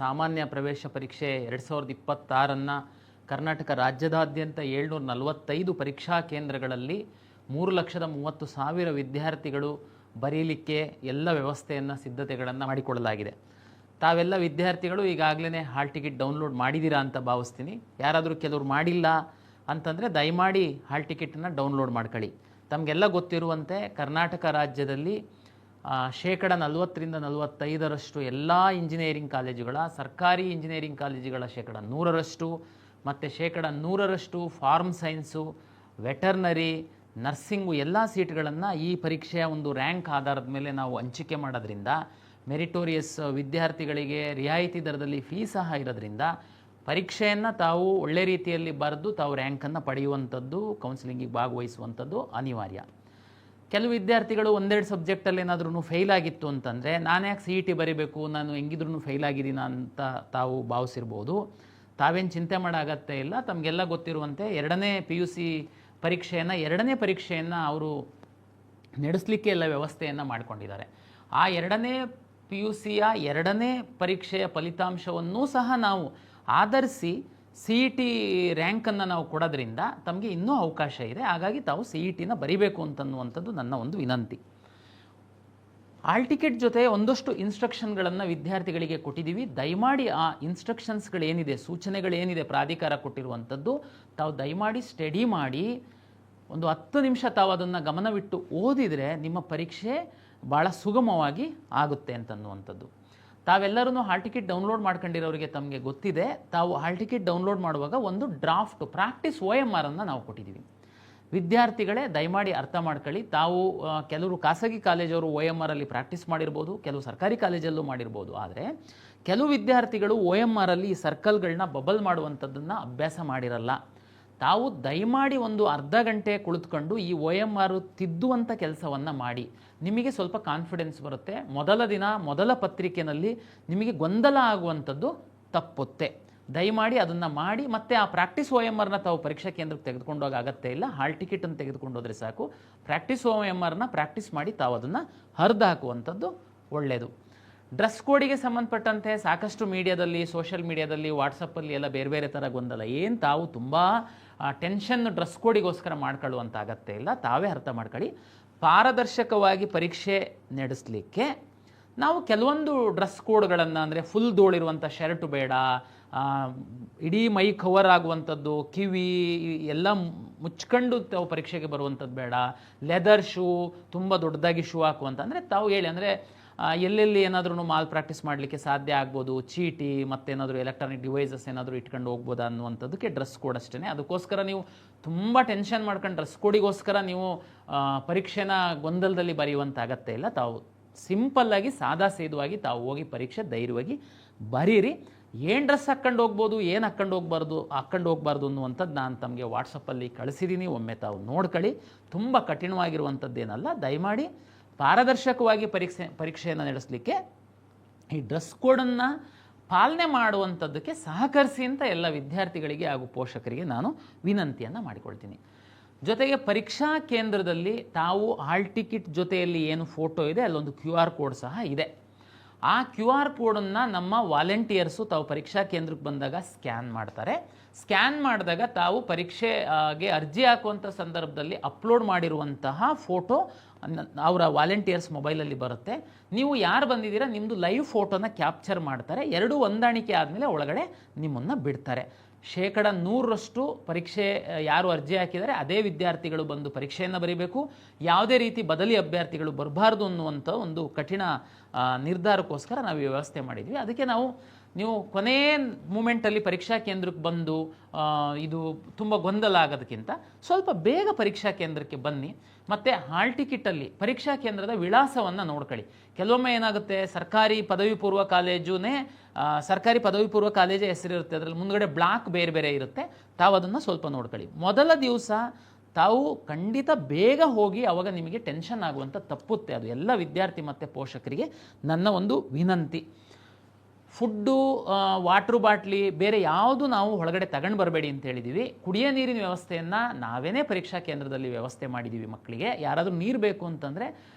ಸಾಮಾನ್ಯ ಪ್ರವೇಶ ಪರೀಕ್ಷೆ 2026 ಕರ್ನಾಟಕ ರಾಜ್ಯದಾದ್ಯಂತ 745 ಪರೀಕ್ಷಾ ಕೇಂದ್ರಗಳಲ್ಲಿ 3,30,000 ವಿದ್ಯಾರ್ಥಿಗಳು ಬರೀಲಿಕ್ಕೆ ಎಲ್ಲ ವ್ಯವಸ್ಥೆಯನ್ನು ಸಿದ್ಧತೆಗಳನ್ನು ಮಾಡಿಕೊಳ್ಳಲಾಗಿದೆ. ತಾವೆಲ್ಲ ವಿದ್ಯಾರ್ಥಿಗಳು ಈಗಾಗಲೇ ಹಾಲ್ ಟಿಕೆಟ್ ಡೌನ್ಲೋಡ್ ಮಾಡಿದ್ದೀರಾ ಅಂತ ಭಾವಿಸ್ತೀನಿ. ಯಾರಾದರೂ ಕೆಲವರು ಮಾಡಿಲ್ಲ ಅಂತಂದರೆ ದಯಮಾಡಿ ಹಾಲ್ ಟಿಕೆಟನ್ನು ಡೌನ್ಲೋಡ್ ಮಾಡ್ಕೊಳ್ಳಿ. ತಮಗೆಲ್ಲ ಗೊತ್ತಿರುವಂತೆ ಕರ್ನಾಟಕ ರಾಜ್ಯದಲ್ಲಿ 40-45% ಎಲ್ಲ ಇಂಜಿನಿಯರಿಂಗ್ ಕಾಲೇಜುಗಳ ಸರ್ಕಾರಿ ಇಂಜಿನಿಯರಿಂಗ್ ಕಾಲೇಜುಗಳ 100% ಮತ್ತು 100% ಫಾರ್ಮ್ ಸೈನ್ಸು, ವೆಟರ್ನರಿ, ನರ್ಸಿಂಗು ಎಲ್ಲ ಸೀಟ್ಗಳನ್ನು ಈ ಪರೀಕ್ಷೆಯ ಒಂದು ರ್ಯಾಂಕ್ ಆಧಾರದ ಮೇಲೆ ನಾವು ಹಂಚಿಕೆ ಮಾಡೋದ್ರಿಂದ ಮೆರಿಟೋರಿಯಸ್ ವಿದ್ಯಾರ್ಥಿಗಳಿಗೆ ರಿಯಾಯಿತಿ ದರದಲ್ಲಿ ಫೀ ಸಹ ಇರೋದ್ರಿಂದ ಪರೀಕ್ಷೆಯನ್ನು ತಾವು ಒಳ್ಳೆ ರೀತಿಯಲ್ಲಿ ಬರೆದು ತಾವು ರ್ಯಾಂಕನ್ನು ಪಡೆಯುವಂಥದ್ದು, ಕೌನ್ಸಿಲಿಂಗಿಗೆ ಭಾಗವಹಿಸುವಂಥದ್ದು ಅನಿವಾರ್ಯ. ಕೆಲವು ವಿದ್ಯಾರ್ಥಿಗಳು ಒಂದೆರಡು ಸಬ್ಜೆಕ್ಟಲ್ಲಿ ಏನಾದ್ರೂ ಫೇಲ್ ಆಗಿತ್ತು ಅಂತಂದರೆ ನಾನು ಯಾಕೆ CET ಬರೀಬೇಕು, ನಾನು ಹೆಂಗಿದ್ರೂ ಫೇಲ್ ಆಗಿದ್ದೀನ ಅಂತ ತಾವು ಭಾವಿಸಿರ್ಬೋದು. ತಾವೇನು ಚಿಂತೆ ಮಾಡೋ ಅಗತ್ಯ ಇಲ್ಲ. ತಮಗೆಲ್ಲ ಗೊತ್ತಿರುವಂತೆ ಎರಡನೇ PUC ಪರೀಕ್ಷೆಯನ್ನು ಅವರು ನಡೆಸಲಿಕ್ಕೆ ಎಲ್ಲ ವ್ಯವಸ್ಥೆಯನ್ನು ಮಾಡಿಕೊಂಡಿದ್ದಾರೆ. ಆ ಎರಡನೇ PUCಯ ಎರಡನೇ ಪರೀಕ್ಷೆಯ ಫಲಿತಾಂಶವನ್ನೂ ಸಹ ನಾವು ಆಧರಿಸಿ CET ರ್ಯಾಂಕನ್ನು ನಾವು ಕೊಡೋದ್ರಿಂದ ತಮಗೆ ಇನ್ನೂ ಅವಕಾಶ ಇದೆ. ಹಾಗಾಗಿ ತಾವು CETನ ಬರಿಬೇಕು ಅಂತನ್ನುವಂಥದ್ದು ನನ್ನ ಒಂದು ವಿನಂತಿ. ಹಾಲ್ ಟಿಕೆಟ್ ಜೊತೆ ಒಂದಷ್ಟು ಇನ್ಸ್ಟ್ರಕ್ಷನ್ಗಳನ್ನು ವಿದ್ಯಾರ್ಥಿಗಳಿಗೆ ಕೊಟ್ಟಿದ್ದೀವಿ. ದಯಮಾಡಿ ಆ ಇನ್ಸ್ಟ್ರಕ್ಷನ್ಸ್ಗಳೇನಿದೆ, ಸೂಚನೆಗಳೇನಿದೆ ಪ್ರಾಧಿಕಾರ ಕೊಟ್ಟಿರುವಂಥದ್ದು ತಾವು ದಯಮಾಡಿ ಸ್ಟಡಿ ಮಾಡಿ ಒಂದು 10 ನಿಮಿಷ ತಾವು ಅದನ್ನು ಗಮನವಿಟ್ಟು ಓದಿದರೆ ನಿಮ್ಮ ಪರೀಕ್ಷೆ ಭಾಳ ಸುಗಮವಾಗಿ ಆಗುತ್ತೆ ಅಂತನ್ನುವಂಥದ್ದು. ತಾವೆಲ್ಲರೂ ಹಾಲ್ ಟಿಕೆಟ್ ಡೌನ್ಲೋಡ್ ಮಾಡ್ಕೊಂಡಿರೋರಿಗೆ ತಮಗೆ ಗೊತ್ತಿದೆ. ತಾವು ಹಾಲ್ ಟಿಕೆಟ್ ಡೌನ್ಲೋಡ್ ಮಾಡುವಾಗ ಒಂದು ಡ್ರಾಫ್ಟ್ ಪ್ರಾಕ್ಟೀಸ್ OMR ನಾವು ಕೊಟ್ಟಿದ್ದೀವಿ. ವಿದ್ಯಾರ್ಥಿಗಳೇ ದಯಮಾಡಿ ಅರ್ಥ ಮಾಡ್ಕೊಳ್ಳಿ. ತಾವು ಕೆಲವರು ಖಾಸಗಿ ಕಾಲೇಜವರು OMR ಪ್ರಾಕ್ಟೀಸ್ ಮಾಡಿರ್ಬೋದು, ಕೆಲವು ಸರ್ಕಾರಿ ಕಾಲೇಜಲ್ಲೂ ಮಾಡಿರ್ಬೋದು. ಆದರೆ ಕೆಲವು ವಿದ್ಯಾರ್ಥಿಗಳು OMR ಈ ಸರ್ಕಲ್ಗಳನ್ನ ಬಬಲ್ ಮಾಡುವಂಥದ್ದನ್ನು ಅಭ್ಯಾಸ ಮಾಡಿರಲ್ಲ. ತಾವು ದಯಮಾಡಿ ಒಂದು ಅರ್ಧ ಗಂಟೆ ಕುಳಿತುಕೊಂಡು ಈ OMR ತಿದ್ದುವಂಥ ಕೆಲಸವನ್ನು ಮಾಡಿ. ನಿಮಗೆ ಸ್ವಲ್ಪ ಕಾನ್ಫಿಡೆನ್ಸ್ ಬರುತ್ತೆ. ಮೊದಲ ದಿನ ಮೊದಲ ಪತ್ರಿಕೆಯಲ್ಲಿ ನಿಮಗೆ ಗೊಂದಲ ಆಗುವಂಥದ್ದು ತಪ್ಪುತ್ತೆ. ದಯಮಾಡಿ ಅದನ್ನು ಮಾಡಿ. ಮತ್ತು ಆ ಪ್ರಾಕ್ಟೀಸ್ OMR ತಾವು ಪರೀಕ್ಷಾ ಕೇಂದ್ರಕ್ಕೆ ತೆಗೆದುಕೊಂಡೋಗ ಅಗತ್ಯ ಇಲ್ಲ. ಹಾಲ್ ಟಿಕೆಟನ್ನು ತೆಗೆದುಕೊಂಡೋದ್ರೆ ಸಾಕು. ಪ್ರಾಕ್ಟೀಸ್ OMR ಪ್ರಾಕ್ಟೀಸ್ ಮಾಡಿ ತಾವು ಅದನ್ನು ಹರಿದು ಹಾಕುವಂಥದ್ದು ಒಳ್ಳೆಯದು. ಡ್ರೆಸ್ ಕೋಡಿಗೆ ಸಂಬಂಧಪಟ್ಟಂತೆ ಸಾಕಷ್ಟು ಮೀಡಿಯಾದಲ್ಲಿ, ಸೋಷಿಯಲ್ ಮೀಡಿಯಾದಲ್ಲಿ, ವಾಟ್ಸಪ್ಪಲ್ಲಿ ಎಲ್ಲ ಬೇರೆ ಬೇರೆ ಥರ ಗೊಂದಲ. ಏನು ತಾವು ತುಂಬ ಟೆನ್ಷನ್ ಡ್ರೆಸ್ ಕೋಡಿಗೋಸ್ಕರ ಮಾಡ್ಕೊಳ್ಳುವಂಥ ಅಗತ್ಯ ಇಲ್ಲ. ತಾವೇ ಅರ್ಥ ಮಾಡ್ಕೊಳ್ಳಿ. ಪಾರದರ್ಶಕವಾಗಿ ಪರೀಕ್ಷೆ ನಡೆಸಲಿಕ್ಕೆ ನಾವು ಕೆಲವೊಂದು ಡ್ರೆಸ್ ಕೋಡ್ಗಳನ್ನು, ಅಂದರೆ ಫುಲ್ ಧೂಳಿರುವಂಥ ಶರ್ಟ್ ಬೇಡ, ಇಡೀ ಮೈ ಕವರ್ ಆಗುವಂಥದ್ದು, ಕಿವಿ ಎಲ್ಲ ಮುಚ್ಕೊಂಡು ತಾವು ಪರೀಕ್ಷೆಗೆ ಬರುವಂಥದ್ದು ಬೇಡ, ಲೆದರ್ ಶೂ, ತುಂಬ ದೊಡ್ಡದಾಗಿ ಶೂ ಹಾಕುವಂಥ, ಅಂದರೆ ತಾವು ಹೇಳಿ, ಅಂದರೆ ಎಲ್ಲೆಲ್ಲಿ ಏನಾದ್ರೂ ಮಾಲ್ ಪ್ರಾಕ್ಟೀಸ್ ಮಾಡಲಿಕ್ಕೆ ಸಾಧ್ಯ ಆಗ್ಬೋದು, ಚೀಟಿ ಮತ್ತೇನಾದರೂ ಎಲೆಕ್ಟ್ರಾನಿಕ್ ಡಿವೈಸಸ್ ಏನಾದರೂ ಇಟ್ಕೊಂಡು ಹೋಗ್ಬೋದಾ ಅನ್ನುವಂಥದ್ದಕ್ಕೆ ಡ್ರೆಸ್ ಕೋಡ್ ಅಷ್ಟೇ. ಅದಕ್ಕೋಸ್ಕರ ನೀವು ತುಂಬ ಟೆನ್ಷನ್ ಮಾಡ್ಕೊಂಡು ಡ್ರೆಸ್ ಕೋಡಿಗೋಸ್ಕರ ನೀವು ಪರೀಕ್ಷೆನ ಗೊಂದಲದಲ್ಲಿ ಬರೆಯುವಂಥ ಅಗತ್ಯ ಇಲ್ಲ. ತಾವು ಸಿಂಪಲ್ಲಾಗಿ ಸಾದಾ ಸೇದುವಾಗಿ ತಾವು ಹೋಗಿ ಪರೀಕ್ಷೆ ಧೈರ್ಯವಾಗಿ ಬರೀರಿ. ಏನು ಡ್ರೆಸ್ ಹಾಕ್ಕೊಂಡು ಹೋಗ್ಬೋದು, ಏನು ಹಾಕ್ಕೊಂಡು ಹೋಗ್ಬಾರ್ದು ಅನ್ನುವಂಥದ್ದು ನಾನು ತಮಗೆ ವಾಟ್ಸಪ್ಪಲ್ಲಿ ಕಳಿಸಿದ್ದೀನಿ. ಒಮ್ಮೆ ತಾವು ನೋಡ್ಕೊಳ್ಳಿ. ತುಂಬ ಕಠಿಣವಾಗಿರುವಂಥದ್ದೇನಲ್ಲ. ದಯಮಾಡಿ ಪಾರದರ್ಶಕವಾಗಿ ಪರೀಕ್ಷೆಯನ್ನು ನಡೆಸಲಿಕ್ಕೆ ಈ ಡ್ರೆಸ್ ಕೋಡನ್ನು ಪಾಲನೆ ಮಾಡುವಂಥದ್ದಕ್ಕೆ ಸಹಕರಿಸಿ ಅಂತ ಎಲ್ಲ ವಿದ್ಯಾರ್ಥಿಗಳಿಗೆ ಹಾಗೂ ಪೋಷಕರಿಗೆ ನಾನು ವಿನಂತಿಯನ್ನು ಮಾಡಿಕೊಳ್ತೀನಿ. ಜೊತೆಗೆ ಪರೀಕ್ಷಾ ಕೇಂದ್ರದಲ್ಲಿ ತಾವು ಹಾಲ್ ಟಿಕೆಟ್ ಜೊತೆಯಲ್ಲಿ ಏನು ಫೋಟೋ ಇದೆ ಅಲ್ಲೊಂದು QR ಕೋಡ್ ಸಹ ಇದೆ. ಆ QR ಕೋಡನ್ನು ನಮ್ಮ ವಾಲಂಟಿಯರ್ಸು ತಾವು ಪರೀಕ್ಷಾ ಕೇಂದ್ರಕ್ಕೆ ಬಂದಾಗ ಸ್ಕ್ಯಾನ್ ಮಾಡ್ತಾರೆ. ಸ್ಕ್ಯಾನ್ ಮಾಡಿದಾಗ ತಾವು ಪರೀಕ್ಷೆಗೆ ಅರ್ಜಿ ಹಾಕುವಂಥ ಸಂದರ್ಭದಲ್ಲಿ ಅಪ್ಲೋಡ್ ಮಾಡಿರುವಂತಹ ಫೋಟೋ ಅವರ ವಾಲಂಟಿಯರ್ಸ್ ಮೊಬೈಲಲ್ಲಿ ಬರುತ್ತೆ. ನೀವು ಯಾರು ಬಂದಿದ್ದೀರಾ ನಿಮ್ಮದು ಲೈವ್ ಫೋಟೋನ ಕ್ಯಾಪ್ಚರ್ ಮಾಡ್ತಾರೆ. ಎರಡೂ ಹೊಂದಾಣಿಕೆ ಆದಮೇಲೆ ಒಳಗಡೆ ನಿಮ್ಮನ್ನು ಬಿಡ್ತಾರೆ. 100% ಪರೀಕ್ಷೆ ಯಾರು ಅರ್ಜಿ ಹಾಕಿದ್ದಾರೆ ಅದೇ ವಿದ್ಯಾರ್ಥಿಗಳು ಬಂದು ಪರೀಕ್ಷೆಯನ್ನು ಬರೀಬೇಕು. ಯಾವುದೇ ರೀತಿ ಬದಲಿ ಅಭ್ಯರ್ಥಿಗಳು ಬರಬಾರ್ದು ಅನ್ನುವಂಥ ಒಂದು ಕಠಿಣ ನಿರ್ಧಾರಕ್ಕೋಸ್ಕರ ನಾವು ವ್ಯವಸ್ಥೆ ಮಾಡಿದ್ವಿ. ಅದಕ್ಕೆ ನೀವು ಕೊನೆಯ ಮೂಮೆಂಟಲ್ಲಿ ಪರೀಕ್ಷಾ ಕೇಂದ್ರಕ್ಕೆ ಬಂದು ಇದು ತುಂಬ ಗೊಂದಲ ಆಗೋದಕ್ಕಿಂತ ಸ್ವಲ್ಪ ಬೇಗ ಪರೀಕ್ಷಾ ಕೇಂದ್ರಕ್ಕೆ ಬನ್ನಿ. ಮತ್ತು ಹಾಲ್ ಟಿಕೆಟಲ್ಲಿ ಪರೀಕ್ಷಾ ಕೇಂದ್ರದ ವಿಳಾಸವನ್ನು ನೋಡ್ಕೊಳ್ಳಿ. ಕೆಲವೊಮ್ಮೆ ಏನಾಗುತ್ತೆ, ಸರ್ಕಾರಿ ಪದವಿ ಪೂರ್ವ ಕಾಲೇಜೇ ಹೆಸರಿರುತ್ತೆ, ಅದರಲ್ಲಿ ಮುಂದ್ಗಡೆ ಬ್ಲಾಕ್ ಬೇರೆ ಬೇರೆ ಇರುತ್ತೆ. ತಾವು ಅದನ್ನು ಸ್ವಲ್ಪ ನೋಡ್ಕೊಳ್ಳಿ. ಮೊದಲ ದಿವಸ ತಾವು ಖಂಡಿತ ಬೇಗ ಹೋಗಿ, ಆವಾಗ ನಿಮಗೆ ಟೆನ್ಷನ್ ಆಗುವಂಥ ತಪ್ಪುತ್ತೆ. ಅದು ಎಲ್ಲ ವಿದ್ಯಾರ್ಥಿ ಮತ್ತು ಪೋಷಕರಿಗೆ ನನ್ನ ಒಂದು ವಿನಂತಿ. ಫುಡ್ಡು, ವಾಟ್ರ್ ಬಾಟ್ಲಿ ಬೇರೆ ಯಾವುದು ನಾವು ಒಳಗಡೆ ತಗೊಂಡು ಬರಬೇಡಿ ಅಂತ ಹೇಳಿದ್ದೀವಿ. ಕುಡಿಯೋ ನೀರಿನ ವ್ಯವಸ್ಥೆಯನ್ನು ನಾವೇನೇ ಪರೀಕ್ಷಾ ಕೇಂದ್ರದಲ್ಲಿ ವ್ಯವಸ್ಥೆ ಮಾಡಿದ್ದೀವಿ. ಮಕ್ಕಳಿಗೆ ಯಾರಾದರೂ ನೀರು ಬೇಕು ಅಂತಂದರೆ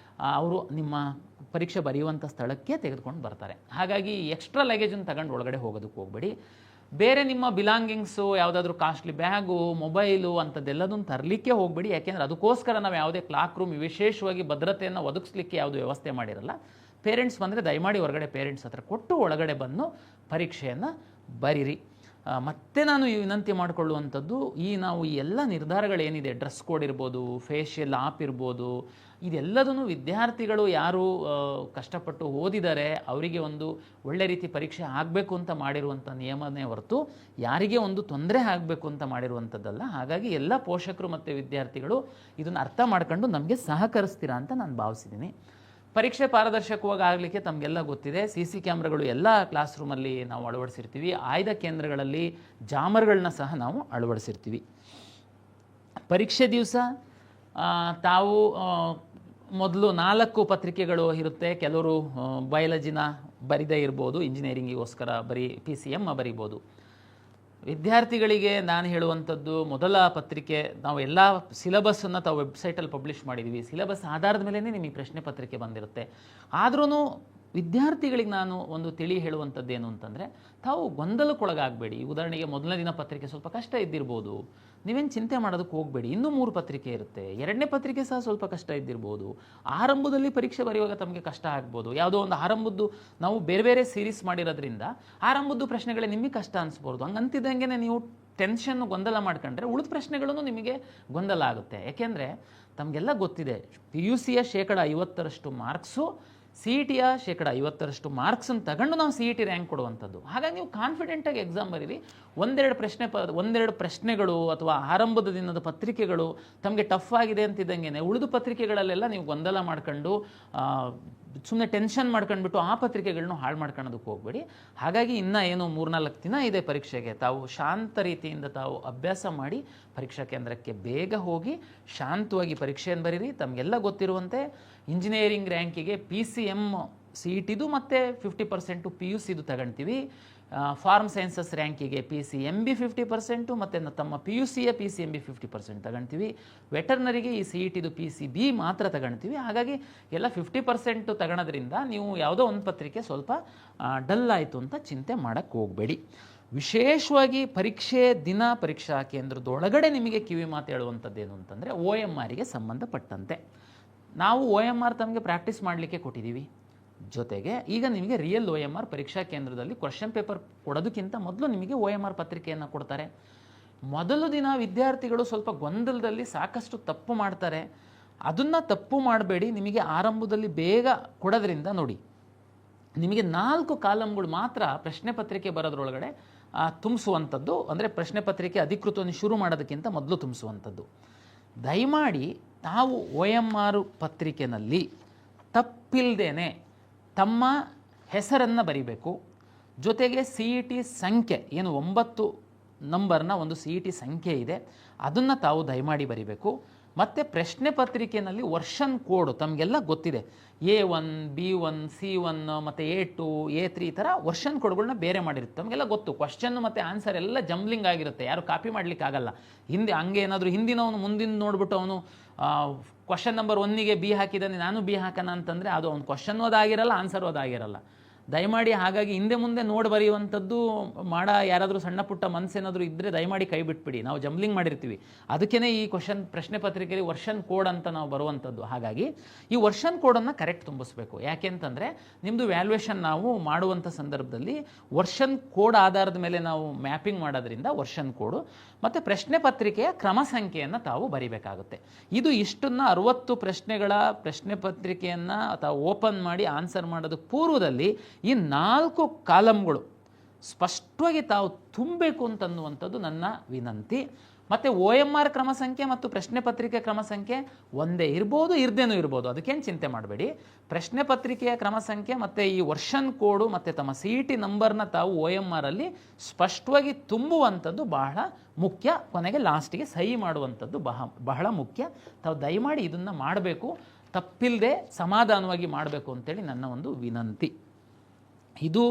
ಅವರು ನಿಮ್ಮ ಪರೀಕ್ಷೆ ಬರೆಯುವಂಥ ಸ್ಥಳಕ್ಕೆ ತೆಗೆದುಕೊಂಡು ಬರ್ತಾರೆ. ಹಾಗಾಗಿ ಎಕ್ಸ್ಟ್ರಾ ಲಗೇಜನ್ನು ತಗೊಂಡು ಒಳಗಡೆ ಹೋಗೋದಕ್ಕೆ ಹೋಗಬೇಡಿ. ಬೇರೆ ನಿಮ್ಮ ಬಿಲಾಂಗಿಂಗ್ಸು, ಯಾವುದಾದ್ರೂ ಕಾಸ್ಟ್ಲಿ ಬ್ಯಾಗು, ಮೊಬೈಲು ಅಂಥದ್ದೆಲ್ಲದನ್ನು ತರಲಿಕ್ಕೆ ಹೋಗಬೇಡಿ. ಯಾಕೆಂದರೆ ಅದಕ್ಕೋಸ್ಕರ ನಾವು ಯಾವುದೇ ಕ್ಲಾಕ್ ರೂಮ್ ವಿಶೇಷವಾಗಿ ಭದ್ರತೆಯನ್ನು ಒದಗಿಸ್ಲಿಕ್ಕೆ ಯಾವುದು ವ್ಯವಸ್ಥೆ ಮಾಡಿರಲ್ಲ. ಪೇರೆಂಟ್ಸ್ ಬಂದರೆ ದಯಮಾಡಿ ಹೊರಗಡೆ ಪೇರೆಂಟ್ಸ್ ಹತ್ರ ಕೊಟ್ಟು ಒಳಗಡೆ ಬಂದು ಪರೀಕ್ಷೆಯನ್ನು ಬರೀರಿ. ಮತ್ತೆ ನಾನು ವಿನಂತಿ ಮಾಡಿಕೊಳ್ಳುವಂಥದ್ದು, ನಾವು ಈ ಎಲ್ಲ ನಿರ್ಧಾರಗಳೇನಿದೆ, ಡ್ರೆಸ್ ಕೋಡ್ ಇರ್ಬೋದು, ಫೇಶಿಯಲ್ ಆಪ್ ಇರ್ಬೋದು, ಇದೆಲ್ಲದೂ ವಿದ್ಯಾರ್ಥಿಗಳು ಯಾರು ಕಷ್ಟಪಟ್ಟು ಓದಿದ್ದಾರೆ ಅವರಿಗೆ ಒಂದು ಒಳ್ಳೆ ರೀತಿ ಪರೀಕ್ಷೆ ಆಗಬೇಕು ಅಂತ ಮಾಡಿರುವಂಥ ನಿಯಮನೇ ಹೊರತು ಯಾರಿಗೆ ಒಂದು ತೊಂದರೆ ಆಗಬೇಕು ಅಂತ ಮಾಡಿರುವಂಥದ್ದಲ್ಲ. ಹಾಗಾಗಿ ಎಲ್ಲ ಪೋಷಕರು ಮತ್ತು ವಿದ್ಯಾರ್ಥಿಗಳು ಇದನ್ನು ಅರ್ಥ ಮಾಡ್ಕೊಂಡು ನಮಗೆ ಸಹಕರಿಸ್ತೀರಾ ಅಂತ ನಾನು ಭಾವಿಸಿದ್ದೀನಿ. ಪರೀಕ್ಷೆ ಪಾರದರ್ಶಕವಾಗಿ ಆಗಲಿಕ್ಕೆ ತಮಗೆಲ್ಲ ಗೊತ್ತಿದೆ, CC ಕ್ಯಾಮ್ರಾಗಳು ಎಲ್ಲ ಕ್ಲಾಸ್ ರೂಮಲ್ಲಿ ನಾವು ಅಳವಡಿಸಿರ್ತೀವಿ. ಆಯ್ದ ಕೇಂದ್ರಗಳಲ್ಲಿ ಜಾಮರ್ಗಳನ್ನ ಸಹ ನಾವು ಅಳವಡಿಸಿರ್ತೀವಿ. ಪರೀಕ್ಷೆ ದಿವಸ ತಾವು ಮೊದಲು 4 ಪತ್ರಿಕೆಗಳು ಇರುತ್ತೆ. ಕೆಲವರು ಬಯಾಲಜಿನ ಬರಿದೇ ಇರ್ಬೋದು, ಇಂಜಿನಿಯರಿಂಗಿಗೋಸ್ಕರ PCM ಬರಿಬೋದು. ವಿದ್ಯಾರ್ಥಿಗಳಿಗೆ ನಾನು ಹೇಳುವಂಥದ್ದು, ಮೊದಲ ಪತ್ರಿಕೆ ನಾವು ಎಲ್ಲ ಸಿಲೆಬಸ್ಸನ್ನು ತಾವು ವೆಬ್ಸೈಟಲ್ಲಿ ಪಬ್ಲಿಷ್ ಮಾಡಿದ್ದೀವಿ. ಸಿಲೆಬಸ್ ಆಧಾರದ ಮೇಲೇ ನಿಮಗೆ ಪ್ರಶ್ನೆ ಪತ್ರಿಕೆ ಬಂದಿರುತ್ತೆ. ಆದ್ರೂ ವಿದ್ಯಾರ್ಥಿಗಳಿಗೆ ನಾನು ಒಂದು ತಿಳಿ ಹೇಳುವಂಥದ್ದು ಏನು ಅಂತಂದರೆ, ತಾವು ಗೊಂದಲಕ್ಕೊಳಗಾಗಬೇಡಿ. ಉದಾಹರಣೆಗೆ ಮೊದಲನೇ ದಿನ ಪತ್ರಿಕೆ ಸ್ವಲ್ಪ ಕಷ್ಟ ಇದ್ದಿರ್ಬೋದು, ನೀವೇನು ಚಿಂತೆ ಮಾಡೋದಕ್ಕೆ ಹೋಗಬೇಡಿ. ಇನ್ನೂ 3 ಪತ್ರಿಕೆ ಇರುತ್ತೆ. 2ನೇ ಪತ್ರಿಕೆ ಸಹ ಸ್ವಲ್ಪ ಕಷ್ಟ ಇದ್ದಿರ್ಬೋದು. ಆರಂಭದಲ್ಲಿ ಪರೀಕ್ಷೆ ಬರೆಯುವಾಗ ತಮಗೆ ಕಷ್ಟ ಆಗ್ಬೋದು. ಯಾವುದೋ ಒಂದು ಆರಂಭದ್ದು ನಾವು ಬೇರೆ ಬೇರೆ ಸೀರೀಸ್ ಮಾಡಿರೋದ್ರಿಂದ ಆರಂಭದ್ದು ಪ್ರಶ್ನೆಗಳೇ ನಿಮಗೆ ಕಷ್ಟ ಅನಿಸ್ಬೋದು. ಹಂಗಂತಿದ್ದಂಗೆ ನೀವು ಟೆನ್ಷನ್ನು ಗೊಂದಲ ಮಾಡ್ಕೊಂಡ್ರೆ ಉಳಿದ ಪ್ರಶ್ನೆಗಳನ್ನು ನಿಮಗೆ ಗೊಂದಲ ಆಗುತ್ತೆ. ಯಾಕೆಂದರೆ ತಮಗೆಲ್ಲ ಗೊತ್ತಿದೆ, PUCಯ 50% ಮಾರ್ಕ್ಸು, CETಯ 50% ಮಾರ್ಕ್ಸನ್ನು ತಗೊಂಡು ನಾವು CET ರ್ಯಾಂಕ್ ಕೊಡುವಂಥದ್ದು. ಹಾಗಾಗಿ ನೀವು ಕಾನ್ಫಿಡೆಂಟಾಗಿ ಎಕ್ಸಾಮ್ ಬರೀರಿ. ಒಂದೆರಡು ಪ್ರಶ್ನೆಗಳು ಅಥವಾ ಆರಂಭದ ದಿನದ ಪತ್ರಿಕೆಗಳು ತಮಗೆ ಟಫ್ ಆಗಿದೆ ಅಂತಿದ್ದಂಗೆ ಉಳಿದು ಪತ್ರಿಕೆಗಳಲ್ಲೆಲ್ಲ ನೀವು ಗೊಂದಲ ಮಾಡ್ಕೊಂಡು ಸುಮ್ಮನೆ ಟೆನ್ಷನ್ ಮಾಡ್ಕೊಂಡ್ಬಿಟ್ಟು ಆ ಪತ್ರಿಕೆಗಳನ್ನೂ ಹಾಳು ಮಾಡ್ಕೊಳ್ಳೋದಕ್ಕೆ ಹೋಗಬೇಡಿ. ಹಾಗಾಗಿ ಇನ್ನೂ ಏನು 3-4 ದಿನ ಇದೆ ಪರೀಕ್ಷೆಗೆ, ತಾವು ಶಾಂತ ರೀತಿಯಿಂದ ತಾವು ಅಭ್ಯಾಸ ಮಾಡಿ ಪರೀಕ್ಷಾ ಕೇಂದ್ರಕ್ಕೆ ಬೇಗ ಹೋಗಿ ಶಾಂತವಾಗಿ ಪರೀಕ್ಷೆಯನ್ನು ಬರೀರಿ. ತಮಗೆಲ್ಲ ಗೊತ್ತಿರುವಂತೆ ಇಂಜಿನಿಯರಿಂಗ್ ರ್ಯಾಂಕಿಗೆ PCM CETದು ಮತ್ತು 50% PUCದು ತಗೊಳ್ತೀವಿ. ಫಾರ್ಮ್ ಸೈನ್ಸಸ್ ರ್ಯಾಂಕಿಗೆ PCMB 50% ಮತ್ತು ತಮ್ಮ PUCಯ PCMB 50% ತಗೊಳ್ತೀವಿ. ವೆಟರ್ನರಿಗೆ ಈ CETದು PCB ಮಾತ್ರ ತಗೊಳ್ತೀವಿ. ಹಾಗಾಗಿ ಎಲ್ಲ 50% ತಗೊಳೋದ್ರಿಂದ ನೀವು ಯಾವುದೋ ಒಂದು ಪತ್ರಿಕೆ ಸ್ವಲ್ಪ ಡಲ್ ಆಯಿತು ಅಂತ ಚಿಂತೆ ಮಾಡೋಕ್ಕೆ ಹೋಗಬೇಡಿ. ವಿಶೇಷವಾಗಿ ಪರೀಕ್ಷೆ ದಿನ ಪರೀಕ್ಷಾ ಕೇಂದ್ರದೊಳಗಡೆ ನಿಮಗೆ ಕಿವಿ ಮಾತು ಹೇಳುವಂಥದ್ದೇನು ಅಂತಂದರೆ, OMRಗೆ ಸಂಬಂಧಪಟ್ಟಂತೆ ನಾವು OMR ತಮಗೆ ಪ್ರಾಕ್ಟೀಸ್ ಮಾಡಲಿಕ್ಕೆ ಕೊಟ್ಟಿದ್ದೀವಿ. ಜೊತೆಗೆ ಈಗ ನಿಮಗೆ ರಿಯಲ್ OMR ಪರೀಕ್ಷಾ ಕೇಂದ್ರದಲ್ಲಿ ಕ್ವಶನ್ ಪೇಪರ್ ಕೊಡೋದಕ್ಕಿಂತ ಮೊದಲು ನಿಮಗೆ OMR ಪತ್ರಿಕೆಯನ್ನು ಕೊಡ್ತಾರೆ. ಮೊದಲು ದಿನ ವಿದ್ಯಾರ್ಥಿಗಳು ಸ್ವಲ್ಪ ಗೊಂದಲದಲ್ಲಿ ಸಾಕಷ್ಟು ತಪ್ಪು ಮಾಡ್ತಾರೆ. ಅದನ್ನು ತಪ್ಪು ಮಾಡಬೇಡಿ. ನಿಮಗೆ ಆರಂಭದಲ್ಲಿ ಬೇಗ ಕೊಡೋದ್ರಿಂದ ನೋಡಿ, ನಿಮಗೆ 4 ಕಾಲಮ್ಗಳು ಮಾತ್ರ ಪ್ರಶ್ನೆ ಪತ್ರಿಕೆ ಬರೋದ್ರೊಳಗಡೆ ತುಂಬಿಸುವಂಥದ್ದು. ಅಂದರೆ ಪ್ರಶ್ನೆ ಪತ್ರಿಕೆ ಅಧಿಕೃತವನ್ನು ಶುರು ಮಾಡೋದಕ್ಕಿಂತ ಮೊದಲು ತುಂಬಿಸುವಂಥದ್ದು. ದಯಮಾಡಿ ನಾವು OMR ಪತ್ರಿಕೆಯಲ್ಲಿ ತಪ್ಪಿಲ್ಲದೇನೆ ತಮ್ಮ ಹೆಸರನ್ನು ಬರಿಬೇಕು. ಜೊತೆಗೆ CET ಸಂಖ್ಯೆ ಏನು 9 ನಂಬರ್ನ ಒಂದು CET ಸಂಖ್ಯೆ ಇದೆ, ಅದನ್ನು ತಾವು ದಯಮಾಡಿ ಬರಿಬೇಕು. ಮತ್ತು ಪ್ರಶ್ನೆ ಪತ್ರಿಕೆಯಲ್ಲಿ ವರ್ಷನ್ ಕೋಡು ತಮಗೆಲ್ಲ ಗೊತ್ತಿದೆ. A1, B1, C1 ಮತ್ತು A2, A3 ಈ ಥರ ವರ್ಷನ್ ಕೋಡ್ಗಳನ್ನ ಬೇರೆ ಮಾಡಿರುತ್ತೆ. ತಮಗೆಲ್ಲ ಗೊತ್ತು. ಕ್ವಶನ್ ಮತ್ತು ಆನ್ಸರ್ ಎಲ್ಲ ಜಂಬ್ಲಿಂಗ್ ಆಗಿರುತ್ತೆ, ಯಾರು ಕಾಪಿ ಮಾಡಲಿಕ್ಕೆ ಆಗಲ್ಲ. ಹಿಂದೆ ಹಂಗೆ ಏನಾದರೂ ಹಿಂದಿನವನು ಮುಂದಿನ ನೋಡ್ಬಿಟ್ಟು ಅವನು ಕ್ವಶನ್ ನಂಬರ್ 1ಗೆ B ಹಾಕಿದ್ದಾನೆ, ನಾನು B ಹಾಕೋಣ ಅಂತಂದರೆ ಅದು ಅವ್ನು ಕ್ವಶನ್ ಓದಾಗಿರಲ್ಲ, ಆನ್ಸರ್ ಓದಾಗಿರಲ್ಲ. ದಯಮಾಡಿ ಹಾಗಾಗಿ ಹಿಂದೆ ಮುಂದೆ ನೋಡಿ ಬರೆಯುವಂಥದ್ದು ಯಾರಾದರೂ ಸಣ್ಣ ಪುಟ್ಟ ಮನಸ್ಸೇನಾದರೂ ಇದ್ದರೆ ದಯಮಾಡಿ ಕೈ ಬಿಟ್ಬಿಡಿ. ನಾವು ಜಂಬ್ಲಿಂಗ್ ಮಾಡಿರ್ತೀವಿ. ಅದಕ್ಕೇ ಈ ಪ್ರಶ್ನೆ ಪತ್ರಿಕೆಯಲ್ಲಿ ವರ್ಷನ್ ಕೋಡ್ ಅಂತ ನಾವು ಬರುವಂಥದ್ದು. ಹಾಗಾಗಿ ಈ ವರ್ಷನ್ ಕೋಡನ್ನು ಕರೆಕ್ಟ್ ತುಂಬಿಸ್ಬೇಕು. ಯಾಕೆ ಅಂತಂದರೆ ನಿಮ್ಮದು ವ್ಯಾಲ್ಯೂಯೇಷನ್ ನಾವು ಮಾಡುವಂಥ ಸಂದರ್ಭದಲ್ಲಿ ವರ್ಷನ್ ಕೋಡ್ ಆಧಾರದ ಮೇಲೆ ನಾವು ಮ್ಯಾಪಿಂಗ್ ಮಾಡೋದ್ರಿಂದ ವರ್ಷನ್ ಕೋಡು ಮತ್ತು ಪ್ರಶ್ನೆ ಪತ್ರಿಕೆಯ ಕ್ರಮ ಸಂಖ್ಯೆಯನ್ನು ತಾವು ಬರಿಬೇಕಾಗುತ್ತೆ. ಇಷ್ಟನ್ನು 60 ಪ್ರಶ್ನೆಗಳ ಪ್ರಶ್ನೆ ಪತ್ರಿಕೆಯನ್ನು ತಾವು ಓಪನ್ ಮಾಡಿ ಆನ್ಸರ್ ಮಾಡೋದಕ್ಕೆ ಪೂರ್ವದಲ್ಲಿ ಈ 4 ಕಾಲಮ್ಗಳು ಸ್ಪಷ್ಟವಾಗಿ ತಾವು ತುಂಬಬೇಕು ಅಂತನ್ನುವಂಥದ್ದು ನನ್ನ ವಿನಂತಿ. ಮತ್ತು OMR ಕ್ರಮ ಸಂಖ್ಯೆ ಮತ್ತು ಪ್ರಶ್ನೆ ಪತ್ರಿಕೆ ಕ್ರಮ ಸಂಖ್ಯೆ ಒಂದೇ ಇರ್ಬೋದು, ಇರ್ದೇನೂ ಇರ್ಬೋದು, ಅದಕ್ಕೇನು ಚಿಂತೆ ಮಾಡಬೇಡಿ. ಪ್ರಶ್ನೆ ಪತ್ರಿಕೆಯ ಕ್ರಮ ಸಂಖ್ಯೆ ಮತ್ತು ಈ ವರ್ಷನ್ ಕೋಡು ಮತ್ತು ತಮ್ಮ CET ನಂಬರ್ನ ತಾವು OMRಲ್ಲಿ ಸ್ಪಷ್ಟವಾಗಿ ತುಂಬುವಂಥದ್ದು ಬಹಳ ಮುಖ್ಯ. ಕೊನೆಗೆ ಲಾಸ್ಟಿಗೆ ಸಹಿ ಮಾಡುವಂಥದ್ದು ಬಹಳ ಮುಖ್ಯ. ತಾವು ದಯಮಾಡಿ ಇದನ್ನು ಮಾಡಬೇಕು, ತಪ್ಪಿಲ್ಲದೆ ಸಮಾಧಾನವಾಗಿ ಮಾಡಬೇಕು ಅಂತೇಳಿ ನನ್ನ ಒಂದು ವಿನಂತಿ. ಇದು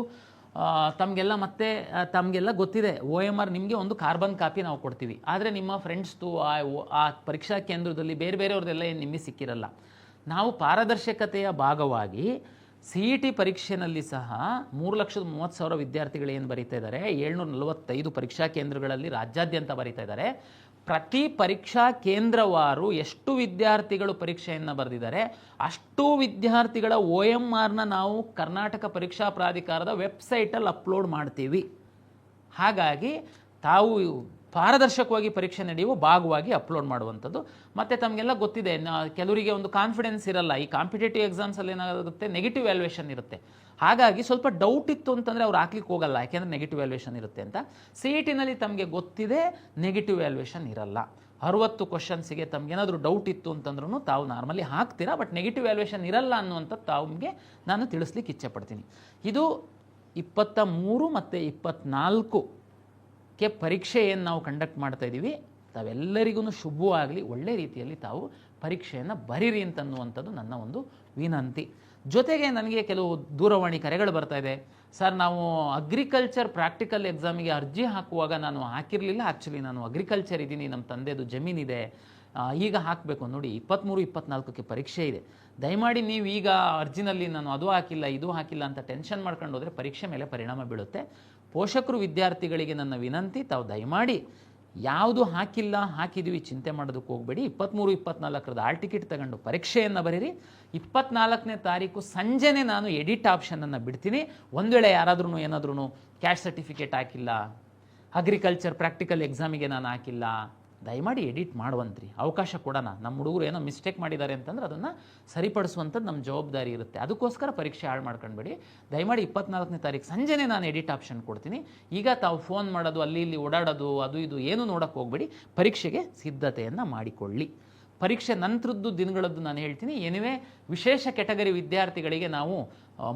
ತಮಗೆಲ್ಲ ಮತ್ತೆ ತಮಗೆಲ್ಲ ಗೊತ್ತಿದೆ. OMR ನಿಮಗೆ ಒಂದು ಕಾರ್ಬನ್ ಕಾಪಿ ನಾವು ಕೊಡ್ತೀವಿ. ಆದರೆ ನಿಮ್ಮ ಫ್ರೆಂಡ್ಸ್ದು ಆ ಪರೀಕ್ಷಾ ಕೇಂದ್ರದಲ್ಲಿ ಬೇರೆಯವ್ರದ್ದೆಲ್ಲ ಏನು ನಿಮಗೆ ಸಿಕ್ಕಿರಲ್ಲ. ನಾವು ಪಾರದರ್ಶಕತೆಯ ಭಾಗವಾಗಿ CET ಪರೀಕ್ಷೆಯಲ್ಲಿ ಸಹ 3,30,000 ವಿದ್ಯಾರ್ಥಿಗಳು ಏನು ಬರೀತಾ ಇದ್ದಾರೆ, 745 ಪರೀಕ್ಷಾ ಕೇಂದ್ರಗಳಲ್ಲಿ ರಾಜ್ಯಾದ್ಯಂತ ಬರೀತಾ ಇದ್ದಾರೆ. ಪ್ರತಿ ಪರೀಕ್ಷಾ ಕೇಂದ್ರವಾರು ಎಷ್ಟು ವಿದ್ಯಾರ್ಥಿಗಳು ಪರೀಕ್ಷೆಯನ್ನು ಬರೆದಿದ್ದಾರೆ ಅಷ್ಟು ವಿದ್ಯಾರ್ಥಿಗಳ OMRನ ನಾವು ಕರ್ನಾಟಕ ಪರೀಕ್ಷಾ ಪ್ರಾಧಿಕಾರದ ವೆಬ್ಸೈಟಲ್ಲಿ ಅಪ್ಲೋಡ್ ಮಾಡ್ತೀವಿ. ಹಾಗಾಗಿ ತಾವು ಪಾರದರ್ಶಕವಾಗಿ ಪರೀಕ್ಷೆ ನಡೆಯುವ ಭಾಗವಾಗಿ ಅಪ್ಲೋಡ್ ಮಾಡುವಂಥದ್ದು. ಮತ್ತು ತಮಗೆಲ್ಲ ಗೊತ್ತಿದೆ, ಕೆಲವರಿಗೆ ಒಂದು ಕಾನ್ಫಿಡೆನ್ಸ್ ಇರಲ್ಲ. ಈ ಕಾಂಪಿಟೇಟಿವ್ ಎಕ್ಸಾಮ್ಸಲ್ಲಿ ಏನಾಗುತ್ತೆ, ನೆಗೆಟಿವ್ ವ್ಯಾಲ್ಯೂಯೇಷನ್ ಇರುತ್ತೆ. ಹಾಗಾಗಿ ಸ್ವಲ್ಪ ಡೌಟ್ ಇತ್ತು ಅಂತಂದರೆ ಅವ್ರು ಹಾಕ್ಲಿಕ್ಕೆ ಹೋಗಲ್ಲ, ಯಾಕೆಂದರೆ ನೆಗೆಟಿವ್ ವ್ಯಾಲ್ಯೂಯೇಷನ್ ಇರುತ್ತೆ ಅಂತ. CETನಲ್ಲಿ ತಮಗೆ ಗೊತ್ತಿದೆ ನೆಗೆಟಿವ್ ವ್ಯಾಲ್ಯೂಯೇಷನ್ ಇರಲ್ಲ. 60 ಕ್ವಶನ್ಸಿಗೆ ತಮಗೇನಾದರೂ ಡೌಟ್ ಇತ್ತು ಅಂತಂದ್ರೂ ತಾವು ನಾರ್ಮಲಿ ಹಾಕ್ತೀರಾ, ಬಟ್ ನೆಗೆಟಿವ್ ವ್ಯಾಲ್ಯೂಯೇಷನ್ ಇರಲ್ಲ ಅನ್ನುವಂಥದ್ದು ತಮಗೆ ನಾನು ತಿಳಿಸ್ಲಿಕ್ಕೆ ಇಚ್ಛೆಪಡ್ತೀನಿ. ಇದು 23 ಮತ್ತು 24ಕ್ಕೆ ಪರೀಕ್ಷೆ ಏನು ನಾವು ಕಂಡಕ್ಟ್ ಮಾಡ್ತಾ ಇದ್ದೀವಿ, ತಾವೆಲ್ಲರಿಗೂ ಶುಭವಾಗಲಿ, ಒಳ್ಳೆ ರೀತಿಯಲ್ಲಿ ತಾವು ಪರೀಕ್ಷೆಯನ್ನು ಬರೀರಿ ಅಂತನ್ನುವಂಥದ್ದು ನನ್ನ ಒಂದು ವಿನಂತಿ. ಜೊತೆಗೆ ನನಗೆ ಕೆಲವು ದೂರವಾಣಿ ಕರೆಗಳು ಬರ್ತಾ ಇದೆ. ಸರ್, ನಾವು ಅಗ್ರಿಕಲ್ಚರ್ ಪ್ರಾಕ್ಟಿಕಲ್ ಎಕ್ಸಾಮಿಗೆ ಅರ್ಜಿ ಹಾಕುವಾಗ ನಾನು ಹಾಕಿರಲಿಲ್ಲ. ಆ್ಯಕ್ಚುಲಿ ನಾನು ಅಗ್ರಿಕಲ್ಚರ್ ಇದ್ದೀನಿ, ನಮ್ಮ ತಂದೆದು ಜಮೀನಿದೆ, ಈಗ ಹಾಕಬೇಕು. ನೋಡಿ, 23, 24ಕ್ಕೆ ಪರೀಕ್ಷೆ ಇದೆ. ದಯಮಾಡಿ ನೀವು ಈಗ ಅರ್ಜಿನಲ್ಲಿ ನಾನು ಅದು ಹಾಕಿಲ್ಲ ಇದು ಹಾಕಿಲ್ಲ ಅಂತ ಟೆನ್ಷನ್ ಮಾಡ್ಕೊಂಡು ಹೋದರೆ ಪರೀಕ್ಷೆ ಮೇಲೆ ಪರಿಣಾಮ ಬೀಳುತ್ತೆ. ಪೋಷಕರು ವಿದ್ಯಾರ್ಥಿಗಳಿಗೆ ನನ್ನ ವಿನಂತಿ, ತಾವು ದಯಮಾಡಿ ಯಾವುದು ಹಾಕಿಲ್ಲ ಹಾಕಿದ್ದೀವಿ ಚಿಂತೆ ಮಾಡೋದಕ್ಕೆ ಹೋಗಬೇಡಿ. 23, 24ರದ ಆಲ್ ಟಿಕೆಟ್ ತಗೊಂಡು ಪರೀಕ್ಷೆಯನ್ನು ಬರೀರಿ. 24ನೇ ತಾರೀಕು ಸಂಜೆನೇ ನಾನು ಎಡಿಟ್ ಆಪ್ಷನನ್ನು ಬಿಡ್ತೀನಿ. ಒಂದು ವೇಳೆ ಯಾರಾದ್ರೂ ಏನಾದ್ರೂ ಕ್ಯಾಸ್ಟ್ ಸರ್ಟಿಫಿಕೇಟ್ ಹಾಕಿಲ್ಲ, ಅಗ್ರಿಕಲ್ಚರ್ ಪ್ರಾಕ್ಟಿಕಲ್ ಎಕ್ಸಾಮಿಗೆ ನಾನು ಹಾಕಿಲ್ಲ, ದಯಮಾಡಿ ಎಡಿಟ್ ಮಾಡುವಂತ್ರಿ, ಅವಕಾಶ ಕೊಡೋಣ. ನಮ್ಮ ಹುಡುಗರು ಏನೋ ಮಿಸ್ಟೇಕ್ ಮಾಡಿದ್ದಾರೆ ಅಂತಂದ್ರೆ ಅದನ್ನು ಸರಿಪಡಿಸುವಂಥದ್ದು ನಮ್ಮ ಜವಾಬ್ದಾರಿ ಇರುತ್ತೆ. ಅದಕ್ಕೋಸ್ಕರ ಪರೀಕ್ಷೆ ಹಾಳು ಮಾಡ್ಕೊಂಡ್ಬೇಡಿ. ದಯಮಾಡಿ 24ನೇ ತಾರೀಕು ಸಂಜೆನೇ ನಾನು ಎಡಿಟ್ ಆಪ್ಷನ್ ಕೊಡ್ತೀನಿ. ಈಗ ತಾವು ಫೋನ್ ಮಾಡೋದು, ಅಲ್ಲಿ ಇಲ್ಲಿ ಓಡಾಡೋದು, ಅದು ಇದು ಏನು ನೋಡೋಕ್ಕೆ ಹೋಗಬೇಡಿ. ಪರೀಕ್ಷೆಗೆ ಸಿದ್ಧತೆಯನ್ನು ಮಾಡಿಕೊಳ್ಳಿ. ಪರೀಕ್ಷೆ ನಂತರದ್ದು ದಿನಗಳದ್ದು ನಾನು ಹೇಳ್ತೀನಿ. ಏನಿವೆ ವಿಶೇಷ ಕೆಟಗರಿ ವಿದ್ಯಾರ್ಥಿಗಳಿಗೆ ನಾವು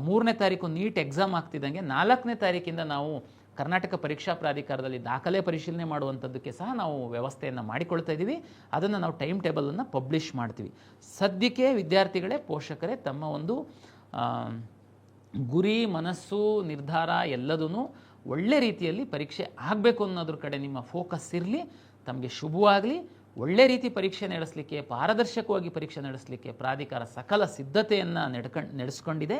3ನೇ ತಾರೀಕು ನೀಟ್ ಎಕ್ಸಾಮ್ ಆಗ್ತಿದ್ದಂಗೆ 4ನೇ ತಾರೀಕಿಂದ ನಾವು ಕರ್ನಾಟಕ ಪರೀಕ್ಷಾ ಪ್ರಾಧಿಕಾರದಲ್ಲಿ ದಾಖಲೆ ಪರಿಶೀಲನೆ ಮಾಡುವಂಥದ್ದಕ್ಕೆ ಸಹ ನಾವು ವ್ಯವಸ್ಥೆಯನ್ನು ಮಾಡಿಕೊಳ್ತಾ ಇದ್ದೀವಿ. ಅದನ್ನು ನಾವು ಟೈಮ್ ಟೇಬಲನ್ನು ಪಬ್ಲಿಷ್ ಮಾಡ್ತೀವಿ. ಸದ್ಯಕ್ಕೆ ವಿದ್ಯಾರ್ಥಿಗಳೇ, ಪೋಷಕರೇ, ತಮ್ಮ ಒಂದು ಗುರಿ, ಮನಸ್ಸು, ನಿರ್ಧಾರ ಎಲ್ಲದೂ ಒಳ್ಳೆ ರೀತಿಯಲ್ಲಿ ಪರೀಕ್ಷೆ ಆಗಬೇಕು ಅನ್ನೋದ್ರ ಕಡೆ ನಿಮ್ಮ ಫೋಕಸ್ ಇರಲಿ. ತಮಗೆ ಶುಭವಾಗಲಿ. ಒಳ್ಳೆ ರೀತಿ ಪರೀಕ್ಷೆ ನಡೆಸಲಿಕ್ಕೆ, ಪಾರದರ್ಶಕವಾಗಿ ಪರೀಕ್ಷೆ ನಡೆಸಲಿಕ್ಕೆ ಪ್ರಾಧಿಕಾರ ಸಕಲ ಸಿದ್ಧತೆಯನ್ನು ನಡೆಸ್ಕೊಂಡಿದೆ.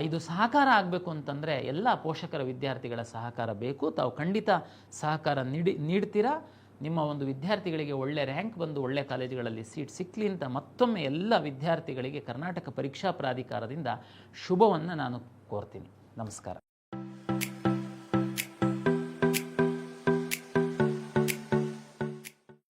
ಇದು ಸಹಕಾರ ಆಗಬೇಕು ಅಂತಂದರೆ ಎಲ್ಲ ಪೋಷಕರ ವಿದ್ಯಾರ್ಥಿಗಳ ಸಹಕಾರ ಬೇಕು. ತಾವು ಖಂಡಿತ ಸಹಕಾರ ನೀಡ್ತೀರಾ. ನಿಮ್ಮ ಒಂದು ವಿದ್ಯಾರ್ಥಿಗಳಿಗೆ ಒಳ್ಳೆ ರ್ಯಾಂಕ್ ಬಂದು ಒಳ್ಳೆ ಕಾಲೇಜುಗಳಲ್ಲಿ ಸೀಟ್ ಸಿಕ್ಕಲಿ ಅಂತ ಮತ್ತೊಮ್ಮೆ ಎಲ್ಲ ವಿದ್ಯಾರ್ಥಿಗಳಿಗೆ ಕರ್ನಾಟಕ ಪರೀಕ್ಷಾ ಪ್ರಾಧಿಕಾರದಿಂದ ಶುಭವನ್ನು ನಾನು ಕೋರ್ತೀನಿ. ನಮಸ್ಕಾರ.